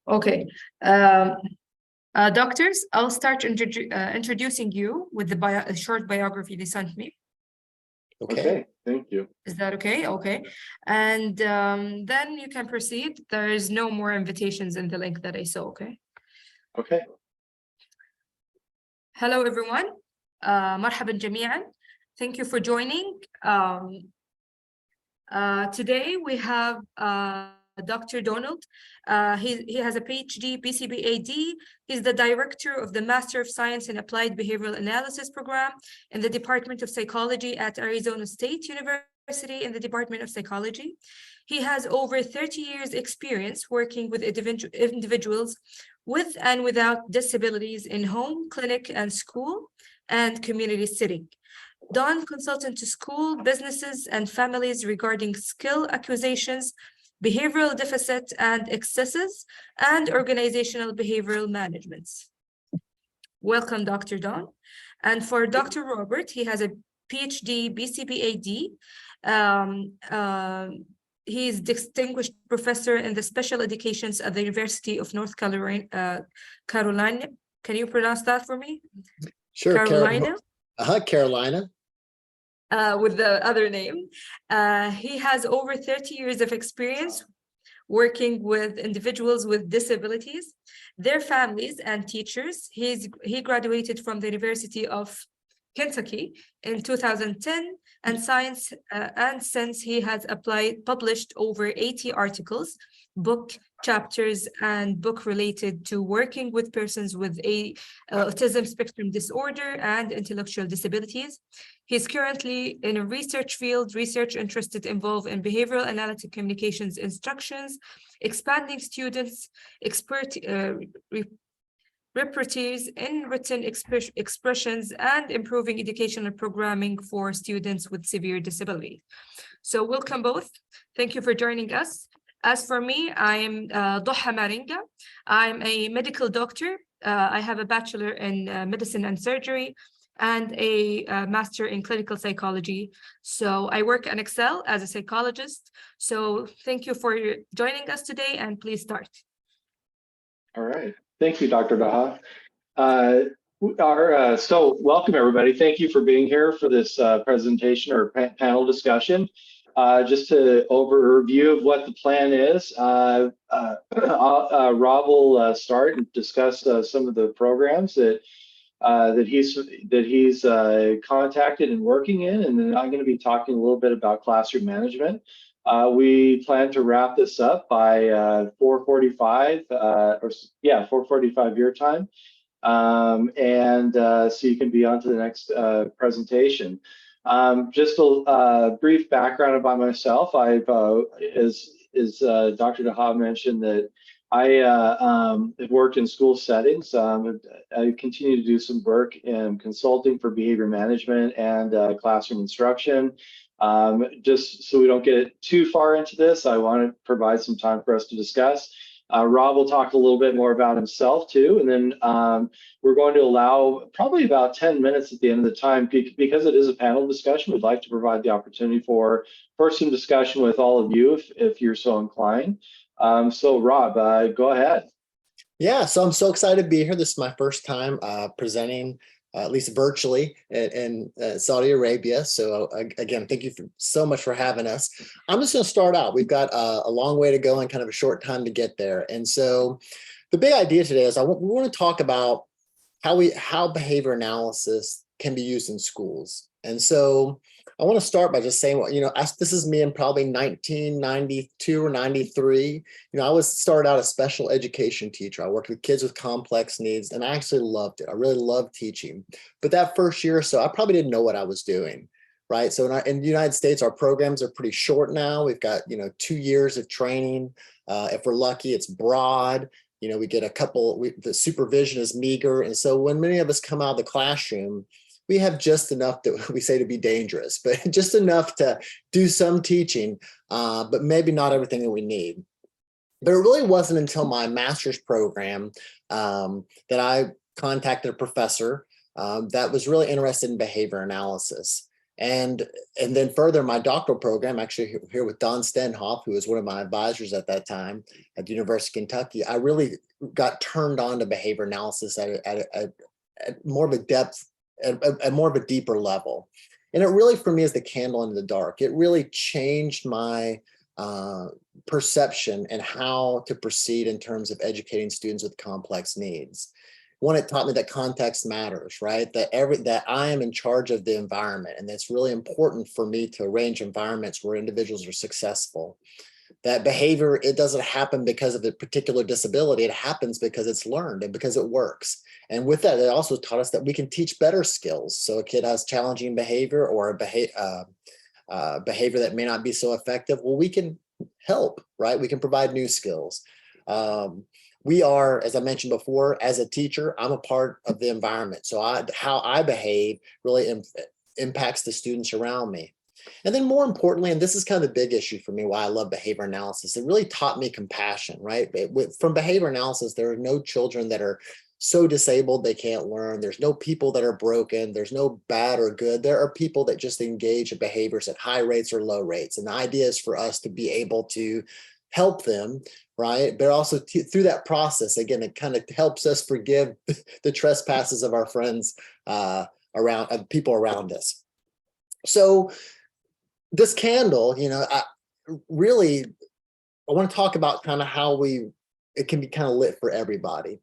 Okay. Doctors, I'll start introducing you with the short biography they sent me. Okay, thank you. Is that okay? Okay. And then you can proceed. There is no more invitations in the link that I saw, okay? Okay. Hello, everyone. مرحبا جميعا. Thank you for joining. Today we have Dr. Donald. He has a PhD, BCBAD. He's the director of the Master of Science in Applied Behavioral Analysis program in the Department of Psychology at Arizona State University in the Department of Psychology. He has over 30 years experience working with individuals with and without disabilities in home, clinic, and school and community setting. Don consultant to school, businesses, and families regarding skill acquisitions, behavioral deficit and excesses, and organizational behavioral management. Welcome, Dr. Don. And for Dr. Robert, he has a PhD, BCBAD. He is distinguished professor in the special educations at the University of North Carolina. Can you pronounce that for me? Sure, Carolina. Carolina. With the other name. He has over 30 years of experience working with individuals with disabilities, their families, and teachers. He graduated from the University of Kentucky in 2010, and since he has published over 80 articles, book chapters, and book related to working with persons with autism spectrum disorder and intellectual disabilities. He's currently in a research field, research interested involved in behavioral analytic communications instructions, expanding students' repertoires in written expressions, and improving educational programming for students with severe disability. So welcome both. Thank you for joining us. As for me, I am Doha Maringa. I'm a medical doctor. I have a bachelor in medicine and surgery and a master in clinical psychology. So I work and excel as a psychologist. So thank you for joining us today, and please start. All right. Thank you, Dr. Daha. So welcome, everybody. Thank you for being here for this presentation or panel discussion. Just to overview of what the plan is, Rob will start and discuss some of the programs that he's contacted and working in, and then I'm going to be talking a little bit about classroom management. We plan to wrap this up by 4:45, 4:45 your time, so you can be on to the next presentation. Just a brief background about myself. I've, as Dr. Daha mentioned, that I have worked in school settings. I continue to do some work in consulting for behavior management and classroom instruction. Just so we don't get too far into this, I want to provide some time for us to discuss. Rob will talk a little bit more about himself too, and then we're going to allow probably about 10 minutes at the end of the time, because it is a panel discussion. We'd like to provide the opportunity for some discussion with all of you if you're so inclined. So Rob, go ahead. Yeah, so I'm so excited to be here. This is my first time presenting, at least virtually, in Saudi Arabia. So again, thank you so much for having us. I'm just going to start out. We've got a long way to go and kind of a short time to get there. And so the big idea today is we want to talk about how behavior analysis can be used in schools. And so I want to start by just saying, well, this is me in probably 1992 or 93. I started out a special education teacher. I worked with kids with complex needs, and I actually loved it. I really loved teaching. But that first year or so, I probably didn't know what I was doing, right? So in the United States, our programs are pretty short now. We've got, 2 years of training. If we're lucky, it's broad. We get the supervision is meager. And so when many of us come out of the classroom, we have just enough that we say to be dangerous, but just enough to do some teaching, but maybe not everything that we need. But it really wasn't until my master's program that I contacted a professor that was really interested in behavior analysis. And then further, my doctoral program, actually here with Don Stenhoff, who was one of my advisors at that time at the University of Kentucky, I really got turned on to behavior analysis at more of a depth, at more of a deeper level. And it really, for me, is the candle in the dark. It really changed my perception and how to proceed in terms of educating students with complex needs. One, it taught me that context matters, right? That I am in charge of the environment, and it's really important for me to arrange environments where individuals are successful. That behavior, it doesn't happen because of a particular disability. It happens because it's learned and because it works. And with that, it also taught us that we can teach better skills. So a kid has challenging behavior or a behavior that may not be so effective. Well, we can help, right? We can provide new skills. We are, as I mentioned before, as a teacher, I'm a part of the environment. So how I behave really impacts the students around me. And then more importantly, and this is kind of the big issue for me, why I love behavior analysis, it really taught me compassion, right? From behavior analysis, there are no children that are so disabled they can't learn. There's no people that are broken. There's no bad or good. There are people that just engage in behaviors at high rates or low rates. And the idea is for us to be able to help them, right? But also through that process, again, it kind of helps us forgive the trespasses of our friends of people around us. So this candle, I want to talk about kind of how it can be kind of lit for everybody.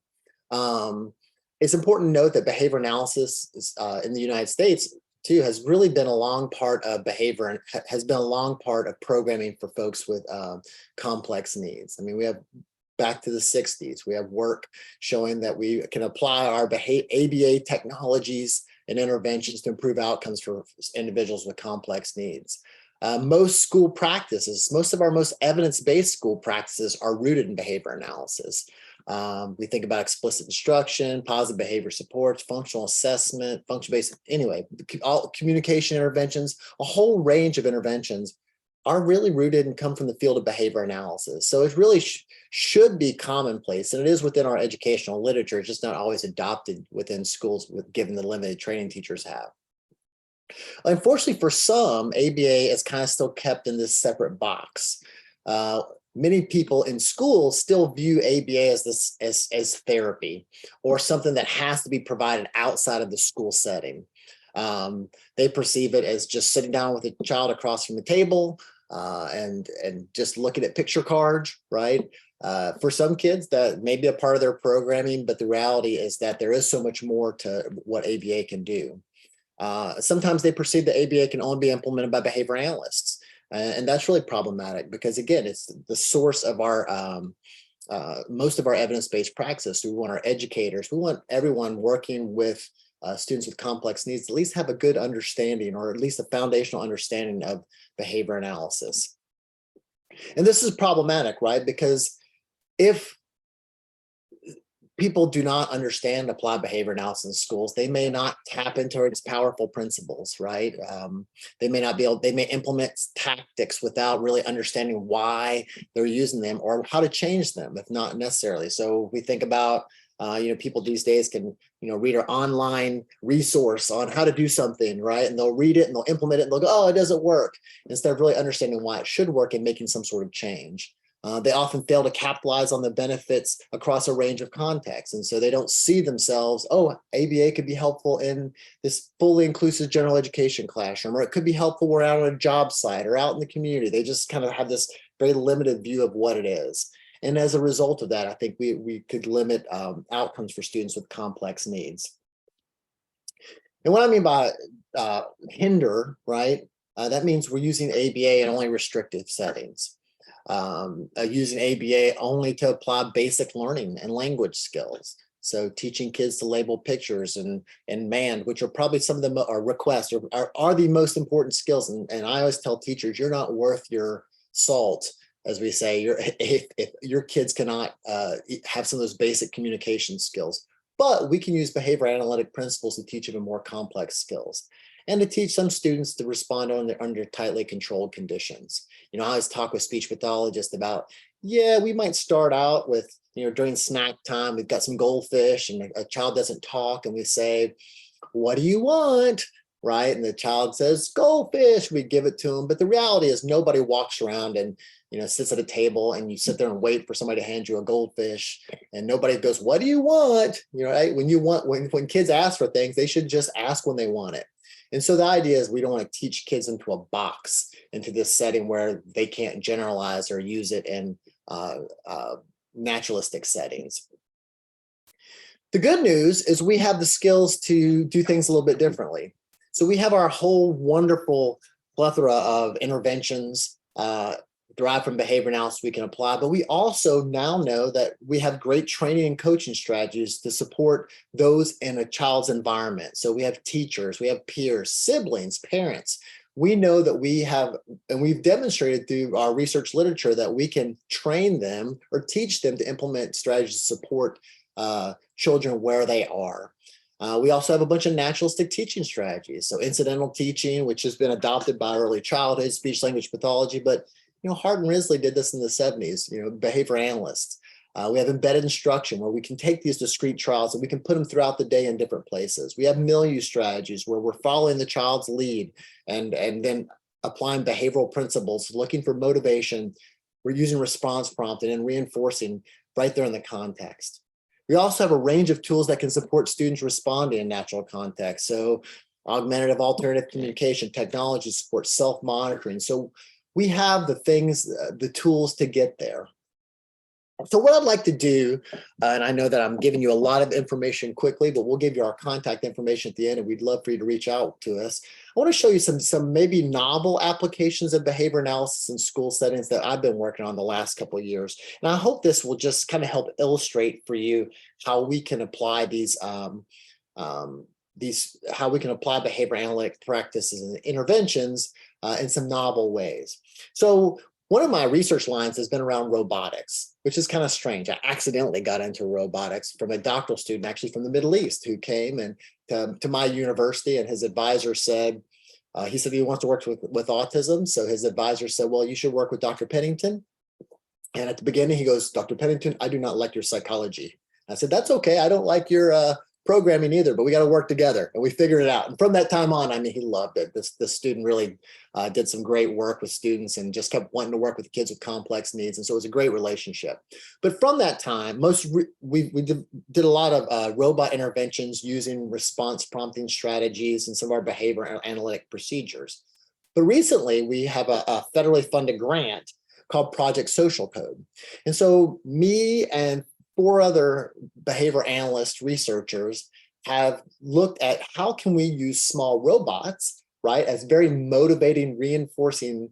It's important to note that behavior analysis in the United States too has really been a long part of behavior and has been a long part of programming for folks with complex needs. I mean, we have back to the 60s, we have work showing that we can apply our ABA technologies and interventions to improve outcomes for individuals with complex needs. Most school practices, most of our most evidence-based school practices are rooted in behavior analysis. We think about explicit instruction, positive behavior supports, functional assessment, function-based, anyway, all communication interventions, a whole range of interventions are really rooted and come from the field of behavior analysis. So it really should be commonplace, and it is within our educational literature, it's just not always adopted within schools given the limited training teachers have. Unfortunately for some, ABA is kind of still kept in this separate box. Many people in schools still view ABA as therapy or something that has to be provided outside of the school setting. They perceive it as just sitting down with a child across from the table and just looking at picture cards, right? For some kids, that may be a part of their programming, but the reality is that there is so much more to what ABA can do. Sometimes they perceive that ABA can only be implemented by behavior analysts. And that's really problematic because, again, it's the source of our most of our evidence-based practice. We want our educators, we want everyone working with students with complex needs to at least have a good understanding or at least a foundational understanding of behavior analysis. And this is problematic, right? Because if people do not understand and apply behavior analysis in schools, they may not tap into its powerful principles, right? They may not be able, they may implement tactics without really understanding why they're using them or how to change them, if not necessarily. So we think about, people these days can, read an online resource on how to do something, right? And they'll read it and they'll implement it and they'll go, oh, it doesn't work, instead of really understanding why it should work and making some sort of change. They often fail to capitalize on the benefits across a range of contexts. And so they don't see themselves, oh, ABA could be helpful in this fully inclusive general education classroom, or it could be helpful when we're out on a job site or out in the community. They just kind of have this very limited view of what it is. And as a result of that, I think we could limit outcomes for students with complex needs. And what I mean by hinder, right, that means we're using ABA in only restrictive settings. Using ABA only to apply basic learning and language skills. So teaching kids to label pictures and MAND, which are probably some of them are requests or are the most important skills. And I always tell teachers, you're not worth your salt, as we say, if your kids cannot have some of those basic communication skills. But we can use behavior analytic principles to teach even more complex skills, and to teach some students to respond under tightly controlled conditions. I always talk with speech pathologists about, yeah, we might start out with, during snack time, we've got some goldfish and a child doesn't talk, and we say, what do you want? right? And the child says, goldfish, we give it to them. But the reality is nobody walks around and, sits at a table and you sit there and wait for somebody to hand you a goldfish, and nobody goes, what do you want? Right? When kids ask for things, they should just ask when they want it. And so the idea is we don't want to teach kids into a box, into this setting where they can't generalize or use it in naturalistic settings. The good news is we have the skills to do things a little bit differently. So we have our whole wonderful plethora of interventions derived from behavior analysis we can apply, but we also now know that we have great training and coaching strategies to support those in a child's environment. So we have teachers, we have peers, siblings, parents. We know that we have, and we've demonstrated through our research literature, that we can train them or teach them to implement strategies to support children where they are. We also have a bunch of naturalistic teaching strategies. So incidental teaching, which has been adopted by early childhood, speech language pathology, but Hart and Risley did this in the 70s, behavior analysts. We have embedded instruction, where we can take these discrete trials and we can put them throughout the day in different places. We have milieu strategies, where we're following the child's lead and then applying behavioral principles, looking for motivation. We're using response prompting and reinforcing right there in the context. We also have a range of tools that can support students responding in natural context. So augmentative alternative communication, technology support, self-monitoring. So we have the things, the tools to get there. So what I'd like to do, and I know that I'm giving you a lot of information quickly, but we'll give you our contact information at the end, and we'd love for you to reach out to us. I want to show you some maybe novel applications of behavior analysis in school settings that I've been working on the last couple of years. And I hope this will just kind of help illustrate for you how we can apply how we can apply behavior analytic practices and interventions in some novel ways. So one of my research lines has been around robotics, which is kind of strange. I accidentally got into robotics from a doctoral student, actually from the Middle East, who came and to my university, and his advisor said, he said he wants to work with autism. So his advisor said, well, you should work with Dr. Pennington. And at the beginning, he goes, Dr. Pennington, I do not like your psychology. I said, that's okay. I don't like your programming either, but we got to work together. And we figured it out. And from that time on, I mean, he loved it. This student really did some great work with students and just kept wanting to work with kids with complex needs. And so it was a great relationship. But from that time, we did a lot of robot interventions using response prompting strategies and some of our behavior analytic procedures. But recently, we have a federally funded grant called Project Social Code. And so me and 4 other behavior analyst researchers have looked at how can we use small robots, right, as very motivating, reinforcing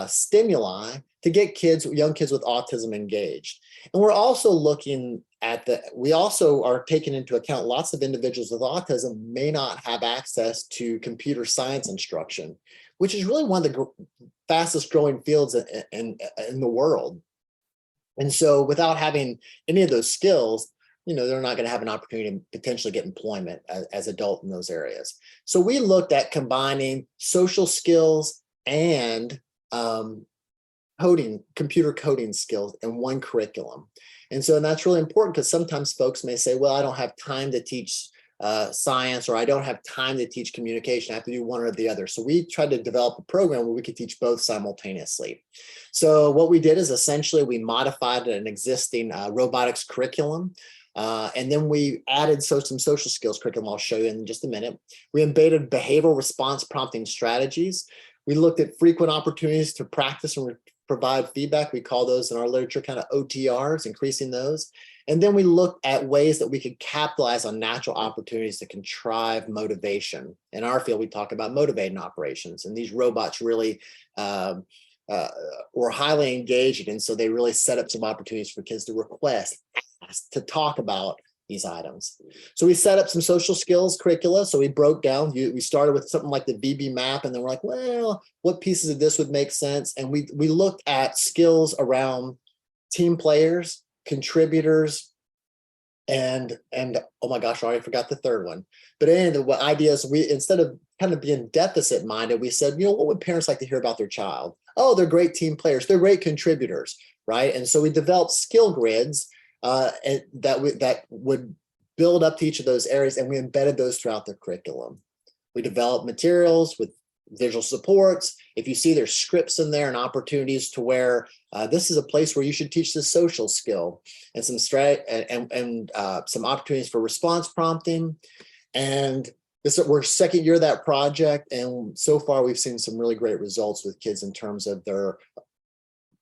stimuli to get young kids with autism engaged. And we're also looking at we also are taking into account lots of individuals with autism may not have access to computer science instruction, which is really one of the fastest growing fields in the world. And so without having any of those skills, they're not going to have an opportunity to potentially get employment as adults in those areas. So we looked at combining social skills and computer coding skills in one curriculum. And that's really important, because sometimes folks may say, well, I don't have time to teach science, or I don't have time to teach communication. I have to do one or the other. So we tried to develop a program where we could teach both simultaneously. So what we did is essentially we modified an existing robotics curriculum. And then we added some social skills curriculum I'll show you in just a minute. We embedded behavioral response prompting strategies. We looked at frequent opportunities to practice and provide feedback. We call those in our literature kind of OTRs, increasing those. And then we looked at ways that we could capitalize on natural opportunities to contrive motivation. In our field, we talk about motivating operations, and these robots really were highly engaged. And so they really set up some opportunities for kids to request, ask, to talk about these items. So we set up some social skills curricula. So we broke down, we started with something like the VB map, and then we're like, well, what pieces of this would make sense? And we looked at skills around team players, contributors, and oh my gosh, I already forgot the third one. But anyway, the idea is we, instead of kind of being deficit minded, we said, what would parents like to hear about their child? Oh, they're great team players, they're great contributors, right? And so we developed skill grids that would build up to each of those areas, and we embedded those throughout the curriculum. We develop materials with visual supports. If you see there's scripts in there and opportunities to where this is a place where you should teach the social skill and some some opportunities for response prompting. And we're second year of that project, and so far we've seen some really great results with kids in terms of their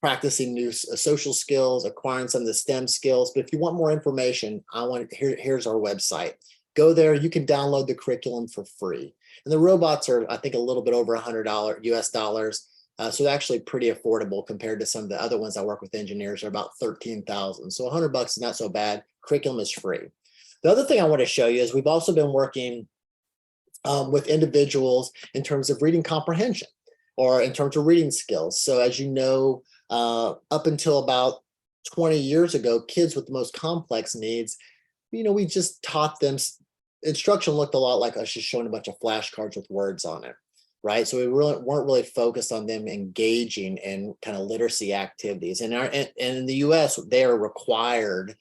practicing new social skills, acquiring some of the STEM skills. But if you want more information, here's our website. Go there. You can download the curriculum for free. And the robots are, I think, a little bit over $100 US dollars. So they're actually pretty affordable compared to some of the other ones I work with engineers are about 13,000. So $100 is not so bad. Curriculum is free. The other thing I want to show you is we've also been working with individuals in terms of reading comprehension or in terms of reading skills. So as you know, up until about 20 years ago, kids with the most complex needs, we just taught them. Instruction looked a lot like us just showing a bunch of flashcards with words on it, right? So we weren't really focused on them engaging in kind of literacy activities. And in the US, they are required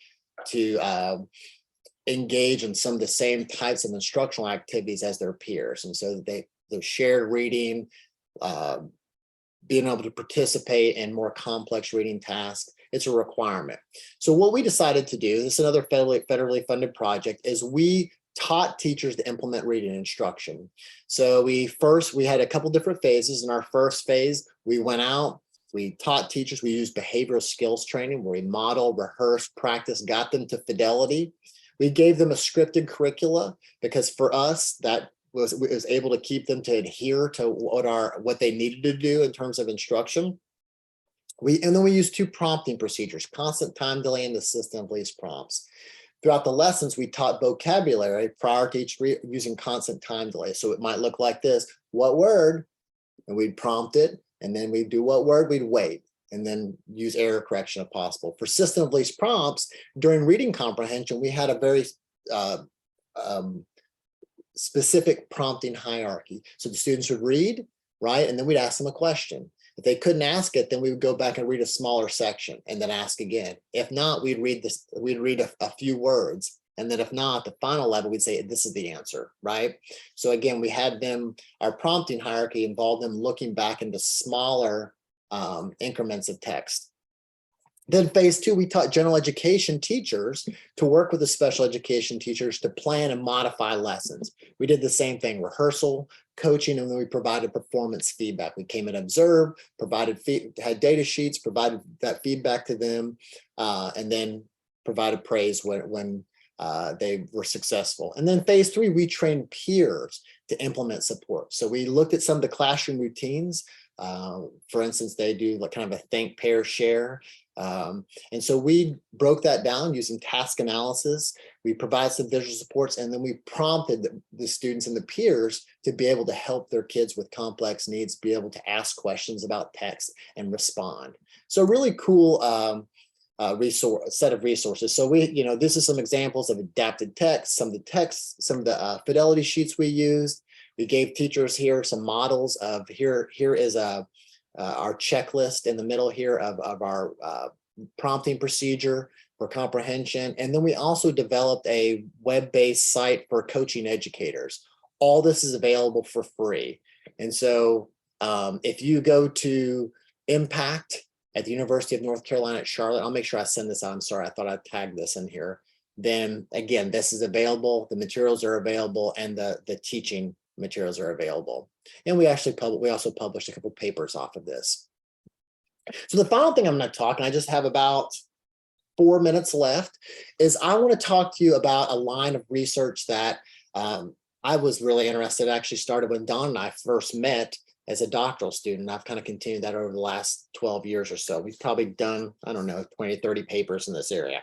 to engage in some of the same types of instructional activities as their peers. And so the shared reading, being able to participate in more complex reading tasks, it's a requirement. So what we decided to do, this is another federally funded project, is we taught teachers to implement reading instruction. So we had a couple different phases. In our first phase, we went out, we taught teachers, we used behavioral skills training where we modeled, rehearsed, practiced, got them to fidelity. We gave them a scripted curricula because for us, that was able to keep them to adhere to what they needed to do in terms of instruction. And then we used 2 prompting procedures, constant time delay and the system of least prompts. Throughout the lessons, we taught vocabulary prior to each using constant time delay. So it might look like this: what word? And we'd prompt it, and then we'd do what word? We'd wait, and then use error correction if possible. For system of least prompts, during reading comprehension, we had a very specific prompting hierarchy. So the students would read, right? And then we'd ask them a question. If they couldn't ask it, then we would go back and read a smaller section and then ask again. If not, we'd read a few words. And then if not, the final level, we'd say, this is the answer, right? So again, we had our prompting hierarchy involved them looking back into smaller increments of text. Then phase 2, we taught general education teachers to work with the special education teachers to plan and modify lessons. We did the same thing, rehearsal, coaching, and then we provided performance feedback. We came and observed, had data sheets, provided that feedback to them, and then provided praise when they were successful. And then phase 3, we trained peers to implement support. So we looked at some of the classroom routines. For instance, they do like kind of a think, pair, share. And so we broke that down using task analysis. We provided some visual supports, and then we prompted the students and the peers to be able to help their kids with complex needs, be able to ask questions about text and respond. So really cool set of resources. So this is some examples of adapted text, some of the fidelity sheets we used. We gave teachers here some models of here is our checklist in the middle here of our prompting procedure for comprehension. And then we also developed a web-based site for coaching educators. All this is available for free. And so if you go to Impact at the University of North Carolina at Charlotte, I'll make sure I send this out. I'm sorry, I thought I'd tag this in here. Then again, this is available. The materials are available, and the teaching materials are available. And we also published a couple papers off of this. So the final thing I'm going to talk, and I just have about 4 minutes left, is I want to talk to you about a line of research that I was really interested in. Actually started when Don and I first met as a doctoral student. I've kind of continued that over the last 12 years or so. We've probably done, 20, 30 papers in this area.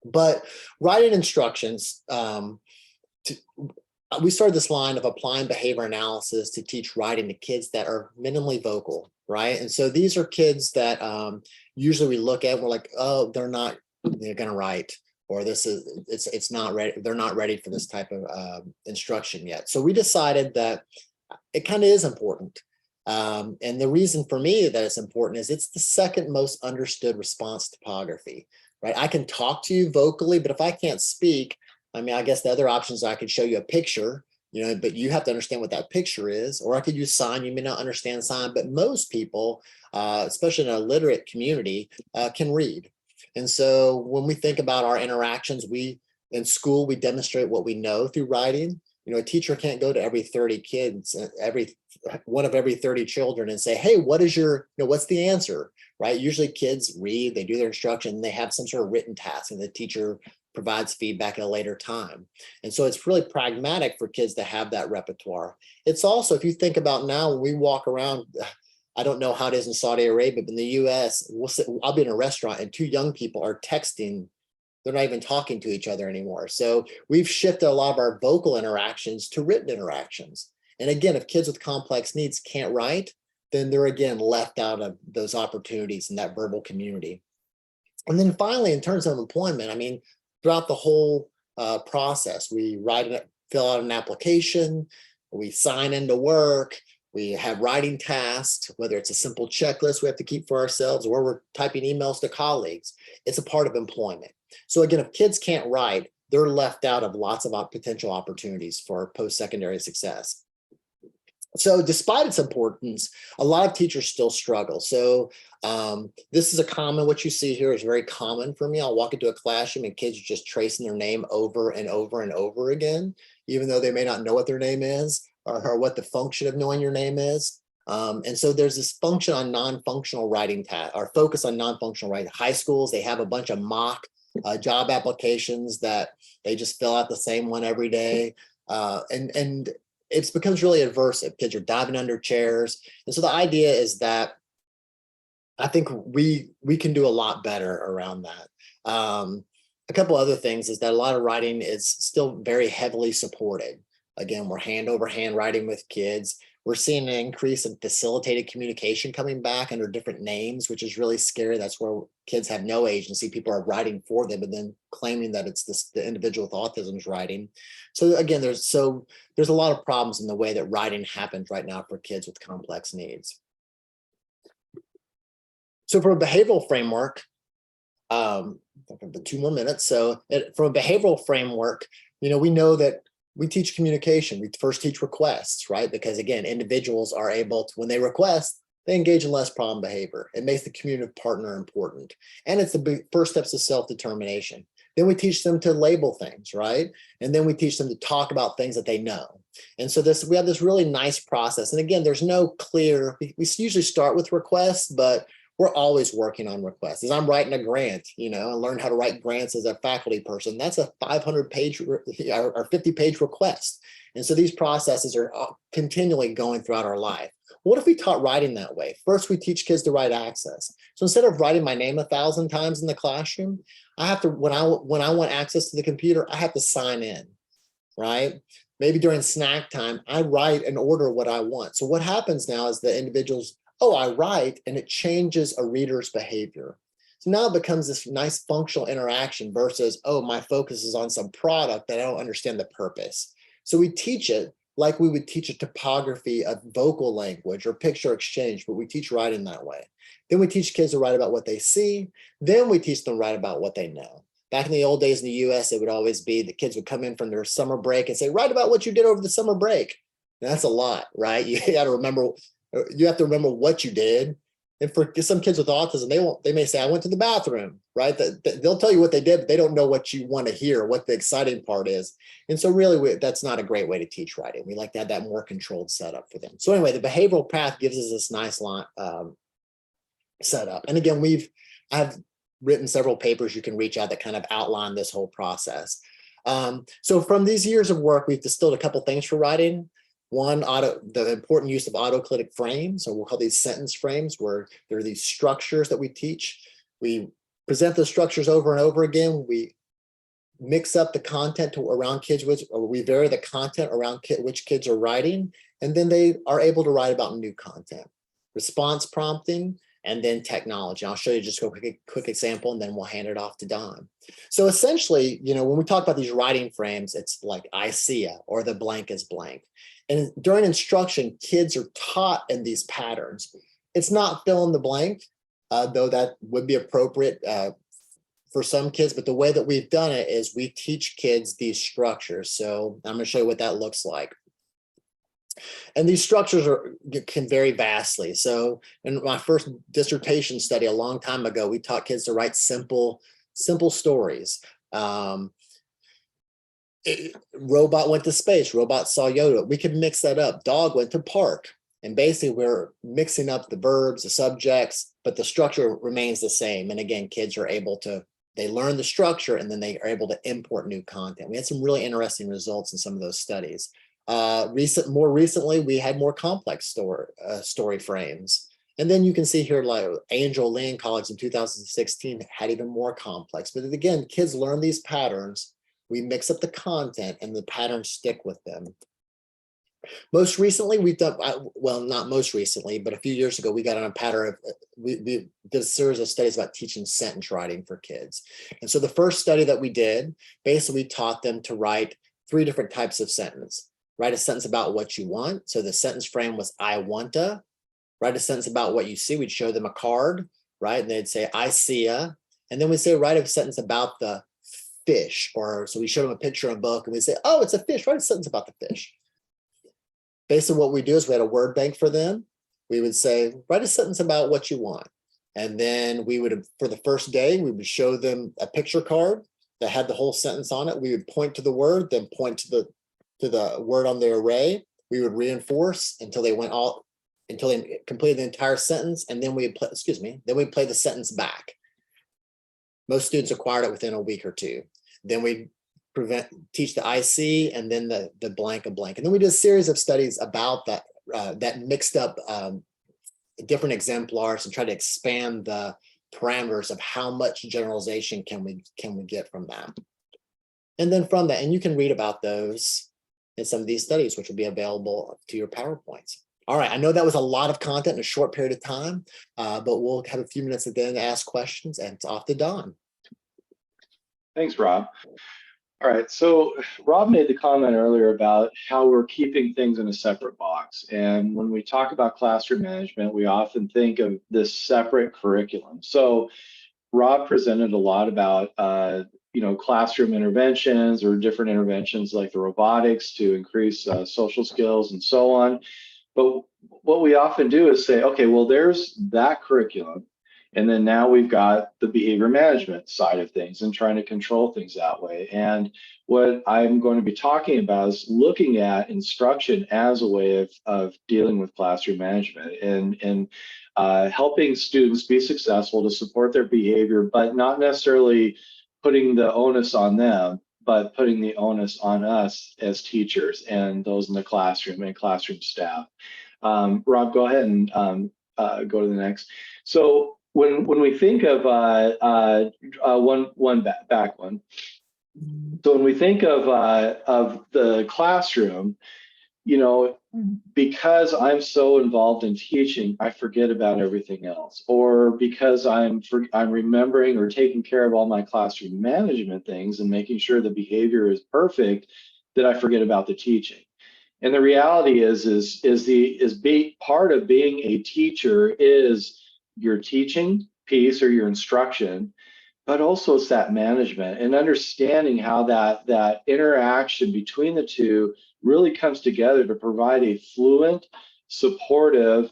But writing instructions, we started this line of applying behavior analysis to teach writing to kids that are minimally vocal, right? And so these are kids that usually we look at and we're like, oh, they're going to write, or it's not ready. They're not ready for this type of instruction yet. So we decided that it kind of is important. And the reason for me that it's important is it's the second most understood response topography, right? I can talk to you vocally, but if I can't speak, I guess the other options, I could show you a picture but you have to understand what that picture is. Or I could use sign. You may not understand sign, but most people, especially in a literate community, can read. And so when we think about our interactions, in school, we demonstrate what we know through writing. A teacher can't go to every 30 kids, every 30 children and say, hey, what's the answer, right? Usually kids read, they do their instruction, they have some sort of written task, and the teacher provides feedback at a later time. And so it's really pragmatic for kids to have that repertoire. It's also, if you think about now, when we walk around, I don't know how it is in Saudi Arabia, but in the US, I'll be in a restaurant and two young people are texting. They're not even talking to each other anymore. So we've shifted a lot of our vocal interactions to written interactions. And again, if kids with complex needs can't write, then they're again left out of those opportunities in that verbal community. And then finally, in terms of employment, I mean, throughout the whole process, we fill out an application, we sign into work, we have writing tasks, whether it's a simple checklist we have to keep for ourselves or we're typing emails to colleagues. It's a part of employment. So again, if kids can't write, they're left out of lots of potential opportunities for post-secondary success. So despite its importance, a lot of teachers still struggle. So this is what you see here is very common for me. I'll walk into a classroom and kids are just tracing their name over and over and over again, even though they may not know what their name is or what the function of knowing your name is. And so there's this function on non-functional writing or focus on non-functional writing. High schools, they have a bunch of mock job applications that they just fill out the same one every day. And it becomes really aversive. Kids are diving under chairs. And so the idea is that I think we can do a lot better around that. A couple other things is that a lot of writing is still very heavily supported. Again, we're hand over hand writing with kids. We're seeing an increase in facilitated communication coming back under different names, which is really scary. That's where kids have no agency. People are writing for them and then claiming that it's the individual with autism is writing. So again, there's a lot of problems in the way that writing happens right now for kids with complex needs. So for a behavioral framework, 2 more minutes. So from a behavioral framework, we know that we teach communication. We first teach requests, right? Because again, individuals are able to, when they request, they engage in less problem behavior. It makes the community partner important. And it's the big first steps of self-determination. Then we teach them to label things, right? And then we teach them to talk about things that they know. And so we have this really nice process. And again, there's no clear, we usually start with requests, but we're always working on requests. As I'm writing a grant, I learned how to write grants as a faculty person. That's a 500-page or 50-page request. And so these processes are continually going throughout our life. What if we taught writing that way? First, we teach kids to write access. So instead of writing my name 1,000 times in the classroom, I have to, when I want access to the computer, I have to sign in, right? Maybe during snack time, I write and order what I want. So what happens now is the individuals, I write, and it changes a reader's behavior. So now it becomes this nice functional interaction versus, my focus is on some product that I don't understand the purpose. So we teach it like we would teach a topography of vocal language or picture exchange, but we teach writing that way. Then we teach kids to write about what they see. Then we teach them to write about what they know. Back in the old days in the US, it would always be the kids would come in from their summer break and say, write about what you did over the summer break. And that's a lot, right? You got to remember. You have to remember what you did. And for some kids with autism, they may say, I went to the bathroom, right? They'll tell you what they did, but they don't know what you want to hear, what the exciting part is. And so really, that's not a great way to teach writing. We like to have that more controlled setup for them. So anyway, the behavioral path gives us this nice setup. And again, I've written several papers you can reach out that kind of outline this whole process. So from these years of work, we've distilled a couple things for writing. One, the important use of autoclitic frames, so we'll call these sentence frames, where there are these structures that we teach. We present the structures over and over again. We mix up the content around kids, or we vary the content around which kids are writing, and then they are able to write about new content. Response prompting, and then technology. I'll show you just a quick example, and then we'll hand it off to Don. So essentially, when we talk about these writing frames, it's like I see it, or the blank is blank. And during instruction, kids are taught in these patterns. It's not fill in the blank, though that would be appropriate for some kids, but the way that we've done it is we teach kids these structures. So I'm going to show you what that looks like. And these structures can vary vastly. So in my first dissertation study a long time ago, we taught kids to write simple stories. Robot went to space, robot saw Yoda. We could mix that up. Dog went to park. And basically we're mixing up the verbs, the subjects, but the structure remains the same. And again, kids are able to, they learn the structure and then they are able to import new content. We had some really interesting results in some of those studies. More recently, we had more complex story frames. And then you can see here, like Angel Lane College in 2016 had even more complex. But again, kids learn these patterns. We mix up the content and the patterns stick with them. Most recently, we've done, well, not most recently, but a few years ago, we got on a pattern of, we did a series of studies about teaching sentence writing for kids. And so the first study that we did, basically we taught them to write 3 different types of sentence. Write a sentence about what you want. So the sentence frame was, I want to. Write a sentence about what you see. We'd show them a card, right? And they'd say, I see a. And then we'd say, write a sentence about the fish. Or so we showed them a picture in a book and we'd say, oh, it's a fish. Write a sentence about the fish. Basically what we do is we had a word bank for them. We would say, write a sentence about what you want. And then we would, for the first day, we would show them a picture card that had the whole sentence on it. We would point to the word, then point to the word on the array. We would reinforce until they completed the entire sentence. And then we play, then we play the sentence back. Most students acquired it within a week or 2. Then we teach the IC and then the blank of blank. And then we did a series of studies about that, that mixed up different exemplars and try to expand the parameters of how much generalization can we get from that. And then from that, and you can read about those in some of these studies, which will be available to your PowerPoints. All right, I know that was a lot of content in a short period of time, but we'll have a few minutes at the end to ask questions, and it's off to Don. Thanks, Rob. All right, so Rob made the comment earlier about how we're keeping things in a separate box. And when we talk about classroom management, we often think of this separate curriculum. So Rob presented a lot about classroom interventions or different interventions like the robotics to increase social skills and so on. But what we often do is say, okay, well, there's that curriculum. And then now we've got the behavior management side of things and trying to control things that way. And what I'm going to be talking about is looking at instruction as a way of dealing with classroom management and helping students be successful to support their behavior, but not necessarily putting the onus on them, but putting the onus on us as teachers and those in the classroom and classroom staff. Rob, go ahead and go to the next. So when we think of one back one, so when we think of the classroom, because I'm so involved in teaching, I forget about everything else, or because I'm remembering or taking care of all my classroom management things and making sure the behavior is perfect, that I forget about the teaching. And the reality is part of being a teacher is your teaching piece or your instruction, but also it's that management and understanding how that interaction between the two really comes together to provide a fluent, supportive,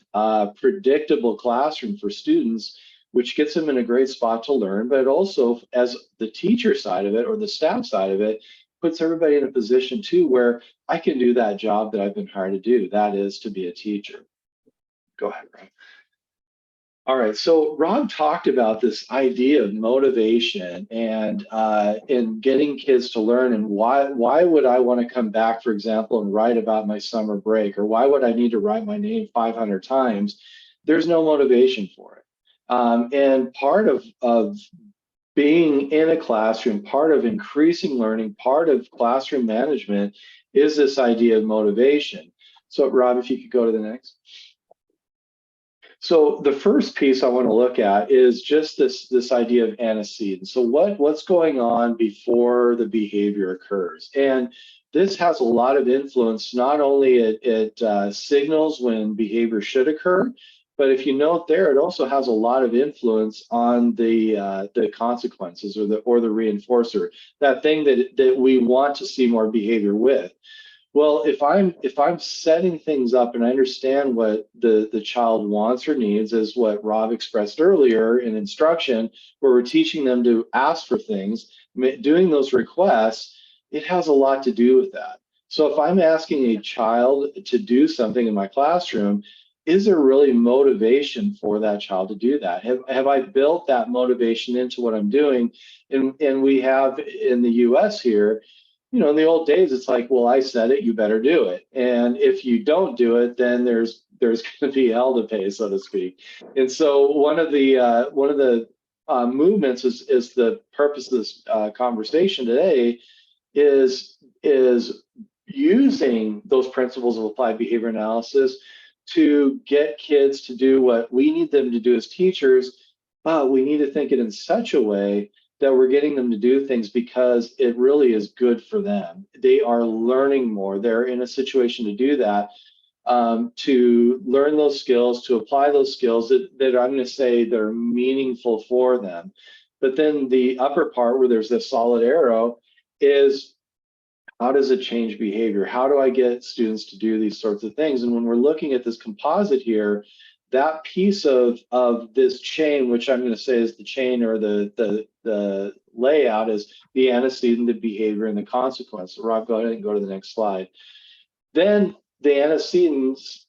predictable classroom for students, which gets them in a great spot to learn, but it also, as the teacher side of it or the staff side of it, puts everybody in a position too where I can do that job that I've been hired to do, that is to be a teacher. Go ahead, Rob. All right, so Rob talked about this idea of motivation and getting kids to learn, and why would I want to come back, for example, and write about my summer break, or why would I need to write my name 500 times? There's no motivation for it. And part of being in a classroom, part of increasing learning, part of classroom management is this idea of motivation. So Rob, if you could go to the next. So the first piece I want to look at is just this idea of antecedent. So what's going on before the behavior occurs? And this has a lot of influence. Not only it signals when behavior should occur, But if you note there, it also has a lot of influence on the consequences or the reinforcer, that thing that we want to see more behavior with. Well, if I'm setting things up and I understand what the child wants or needs, as what Rob expressed earlier in instruction, where we're teaching them to ask for things, doing those requests, it has a lot to do with that. So if I'm asking a child to do something in my classroom, is there really motivation for that child to do that? Have I built that motivation into what I'm doing? And we have in the US here, you know, in the old days, it's like, well, I said it, you better do it. And if you don't do it, then there's going to be hell to pay, so to speak. And so one of the movements is the purpose of this conversation today is using those principles of applied behavior analysis to get kids to do what we need them to do as teachers, but we need to think it in such a way that we're getting them to do things because it really is good for them. They are learning more. They're in a situation to do that, to learn those skills, to apply those skills that I'm going to say that are meaningful for them. But then the upper part where there's this solid arrow is, how does it change behavior? How do I get students to do these sorts of things? And when we're looking at this composite here, that piece of this chain, which I'm going to say is the chain or the layout, is the antecedent, the behavior, and the consequence. So Rob, go ahead and go to the next slide. Then the antecedents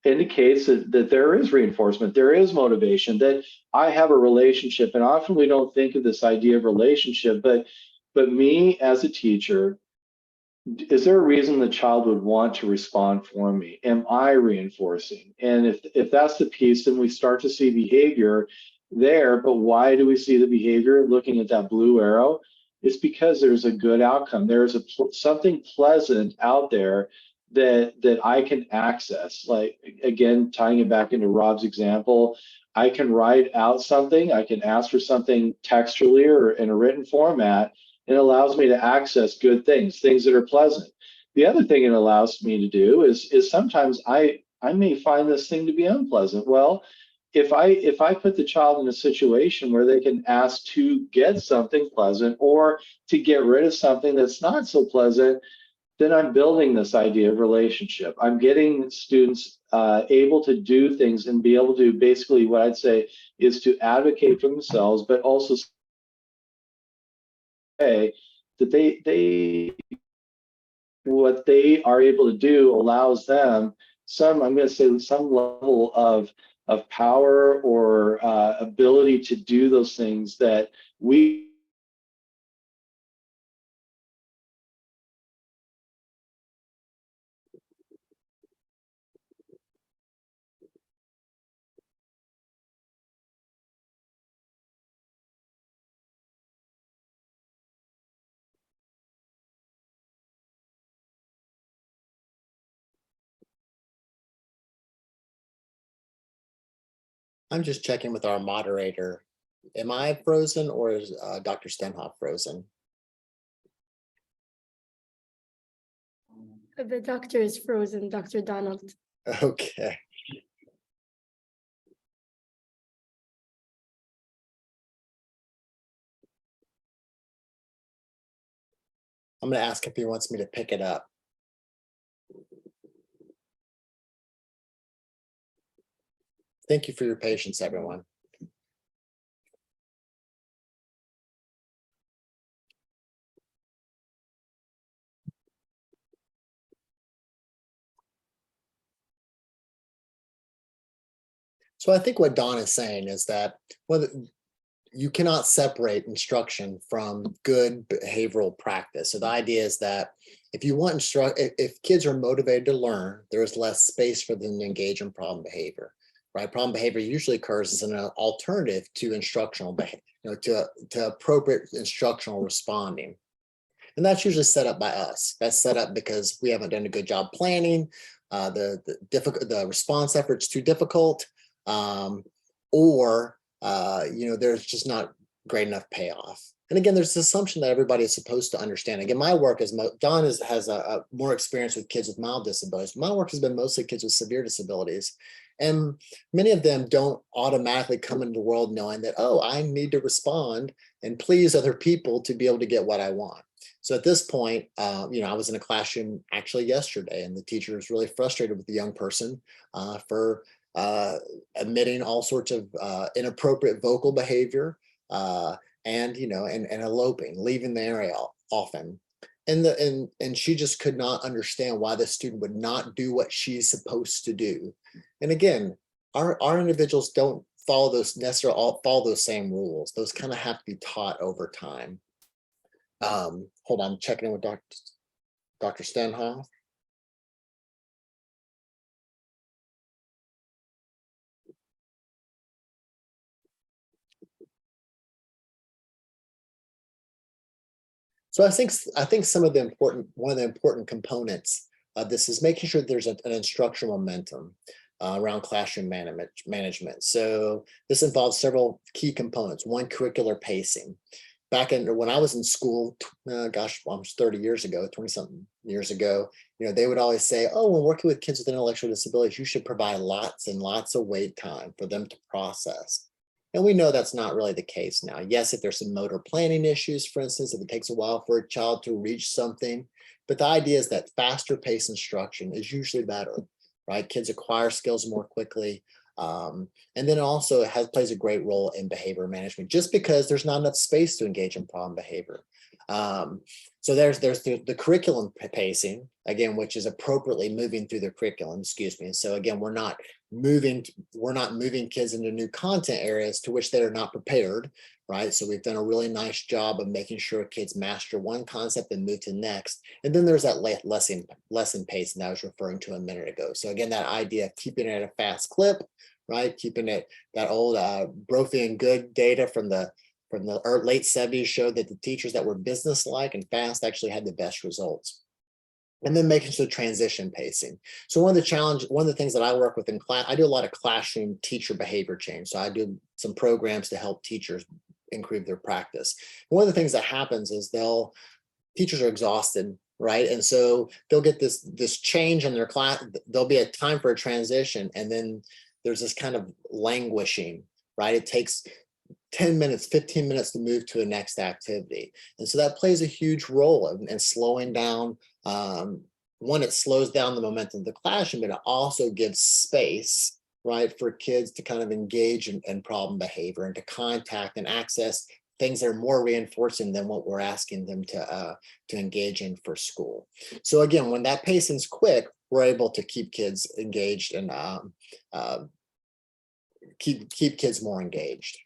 indicates that there is reinforcement, there is motivation, that I have a relationship. And often we don't think of this idea of relationship, but me as a teacher, is there a reason the child would want to respond for me? Am I reinforcing? And if that's the piece, then we start to see behavior there. But why do we see the behavior? Looking at that blue arrow, it's because there's a good outcome. There's something pleasant out there that I can access. Like, again, tying it back into Rob's example, I can write out something, I can ask for something textually or in a written format. It allows me to access good things that are pleasant. The other thing it allows me to do is sometimes I may find this thing to be unpleasant. Well, if I put the child in a situation where they can ask to get something pleasant or to get rid of something that's not so pleasant, then I'm building this idea of relationship. I'm getting students able to do things and be able to, basically what I'd say is to advocate for themselves, but also say that they what they are able to do allows them some, I'm going to say, some level of power or ability to do those things that we I'm just checking with our moderator. Am I frozen or is Dr. Stenhoff frozen? The doctor is frozen, Dr. Donald. Okay. I'm going to ask if he wants me to pick it up. Thank you for your patience, everyone. So I think what Don is saying is that you cannot separate instruction from good behavioral practice. So the idea is that if you want if kids are motivated to learn, there is less space for them to engage in problem behavior. Right? Problem behavior usually occurs as an alternative to instructional behavior, to appropriate instructional responding. And that's usually set up by us. That's set up because we haven't done a good job planning, the response effort's too difficult, or there's just not great enough payoff. And again, there's this assumption that everybody is supposed to understand. Again, my work is, Don has a more experience with kids with mild disabilities. My work has been mostly kids with severe disabilities. And many of them don't automatically come into the world knowing that, oh, I need to respond and please other people to be able to get what I want. So at this point, you know, I was in a classroom actually yesterday, and the teacher was really frustrated with the young person for emitting all sorts of inappropriate vocal behavior, and you know, and eloping, leaving the area often. And she just could not understand why the student would not do what she's supposed to do. And again, our individuals don't follow those necessarily follow those same rules. Those kind of have to be taught over time. Hold on, I'm checking in with Dr. Stenhoff. So I think some of the one of the important components of this is making sure there's an instructional momentum around classroom management. So this involves several key components. One, curricular pacing. Back when I was in school, gosh, almost 30 years ago, 20-something years ago, you know, they would always say, oh, when working with kids with intellectual disabilities, you should provide lots and lots of wait time for them to process. And we know that's not really the case now. Yes, if there's some motor planning issues, for instance, if it takes a while for a child to reach something, but the idea is that faster paced instruction is usually better, right? Kids acquire skills more quickly. And then also it plays a great role in behavior management, just because there's not enough space to engage in problem behavior. So there's the curriculum pacing, again, which is appropriately moving through the curriculum, excuse me. So again, we're not moving kids into new content areas to which they are not prepared, right? So we've done a really nice job of making sure kids master one concept and move to the next. And then there's that lesson pacing that I was referring to a minute ago. So again, that idea of keeping it at a fast clip, right? Keeping it, that old Brophy and Good data from the late 70s showed that the teachers that were business-like and fast actually had the best results. And then making sure the transition pacing. So one of the things that I work with in class, I do a lot of classroom teacher behavior change. So I do some programs to help teachers improve their practice. One of the things that happens is teachers are exhausted, right? And so they'll get this change in their class. There'll be a time for a transition, and then there's this kind of languishing, right? It takes 10 minutes, 15 minutes to move to a next activity. And so that plays a huge role in slowing down. One, it slows down the momentum of the classroom, but it also gives space, right, for kids to kind of engage in problem behavior and to contact and access things that are more reinforcing than what we're asking them to engage in for school. So again, when that pacing's quick, we're able to keep kids engaged and keep kids more engaged.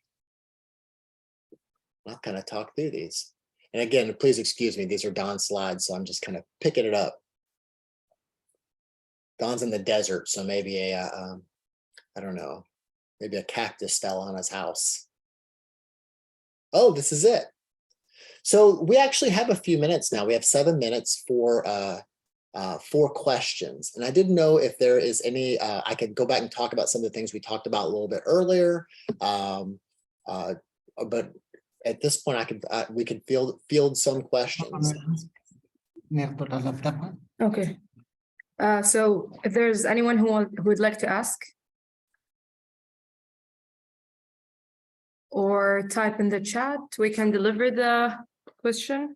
I'll kind of talk through these. And again, please excuse me, these are Don's slides, so I'm just kind of picking it up. Don's in the desert, so maybe I don't know, maybe a cactus fell on his house. Oh, this is it. So we actually have a few minutes now. We have 7 minutes for 4 questions. And I didn't know if there is any, I could go back and talk about some of the things we talked about a little bit earlier. But at this point, we could field some questions. Okay. So if there's anyone who would like to ask or type in the chat, we can deliver the question.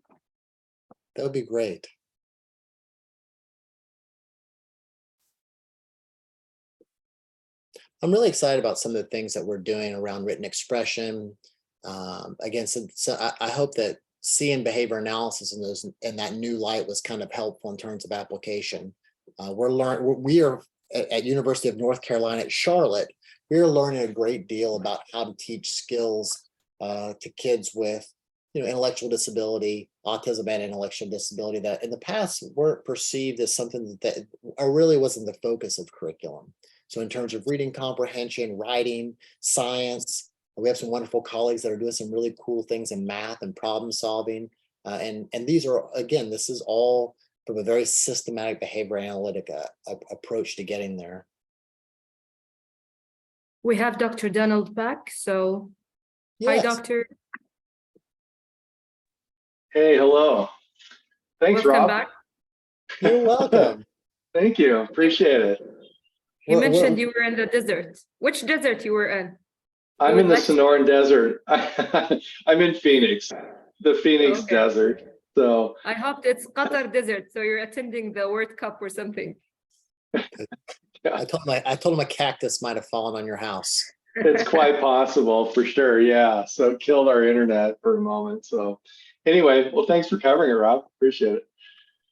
That would be great. I'm really excited about some of the things that we're doing around written expression. Again, so I hope that seeing behavior analysis in that new light was kind of helpful in terms of application. We are at University of North Carolina at Charlotte. We are learning a great deal about how to teach skills to kids with, intellectual disability, autism, and intellectual disability that in the past weren't perceived as something that really wasn't the focus of curriculum. So in terms of reading comprehension, writing, science, we have some wonderful colleagues that are doing some really cool things in math and problem solving. And these are, again, this is all from a very systematic behavior analytic approach to getting there. We have Dr. Donald back. So, yes. Hi, Doctor. Hey, hello. Thanks, Welcome Rob. back. You're welcome. Thank you. Appreciate it. You We're- mentioned you were in the desert. Which desert you were in? I'm would in the like to- Sonoran Desert. I'm in Phoenix, the Phoenix Okay. Desert. So I hope it's Qatar desert, so you're attending the World Cup or something. I told him a cactus might have fallen on your house. it's quite possible for sure. Yeah. So it killed our internet for a moment. So anyway, well, thanks for covering it, Rob. Appreciate it.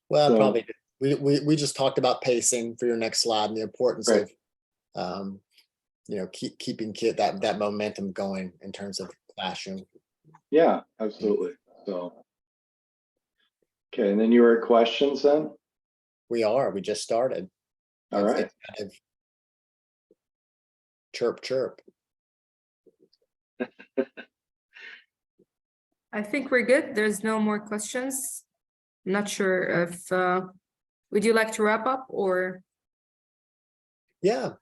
Well, So- probably we just talked about pacing for your next slide and the importance Right. of keeping that momentum going in terms of classroom. Yeah, absolutely. So, okay. And then you were at questions then? We just started. All right. It's kind of chirp. I think we're good. There's no more questions. Not sure if would you like to wrap up or Yeah.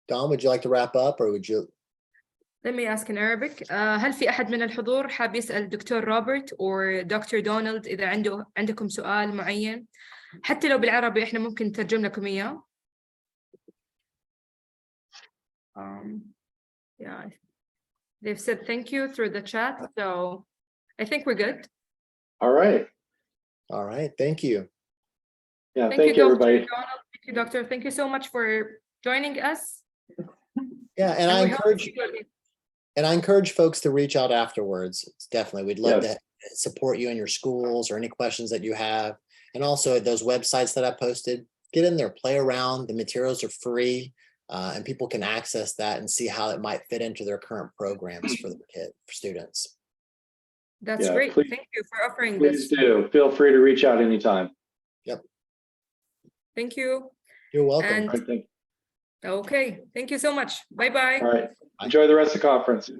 Don, would you like to wrap up or would you? let me ask in Arabic. هل في أحد من الحضور حاب يسأل دكتور روبرت or دكتور دونالد إذا عندكم سؤال معين حتى لو بالعربي إحنا ممكن نترجم لكم إياه. Yeah, they've said thank you through the chat, so I think we're good. All right. All right. Thank you. Yeah. Thank Thank you, you, Dr. everybody. Donald. Thank you, Doctor. Thank you so much for joining us. Yeah. And I we hope encourage to see you again. And I encourage folks to reach out afterwards. It's definitely, we'd love Yes. to support you in your schools or any questions that you have. And also those websites that I posted, get in there, play around. The materials are free and people can access that and see how it might fit into their current programs for students. That's Yeah, great. please- Thank you for offering Please this. do. Feel free to reach out anytime. Thank you. You're welcome. And All right. okay, thank you so much. Bye-bye. All right. Enjoy the rest of the conference.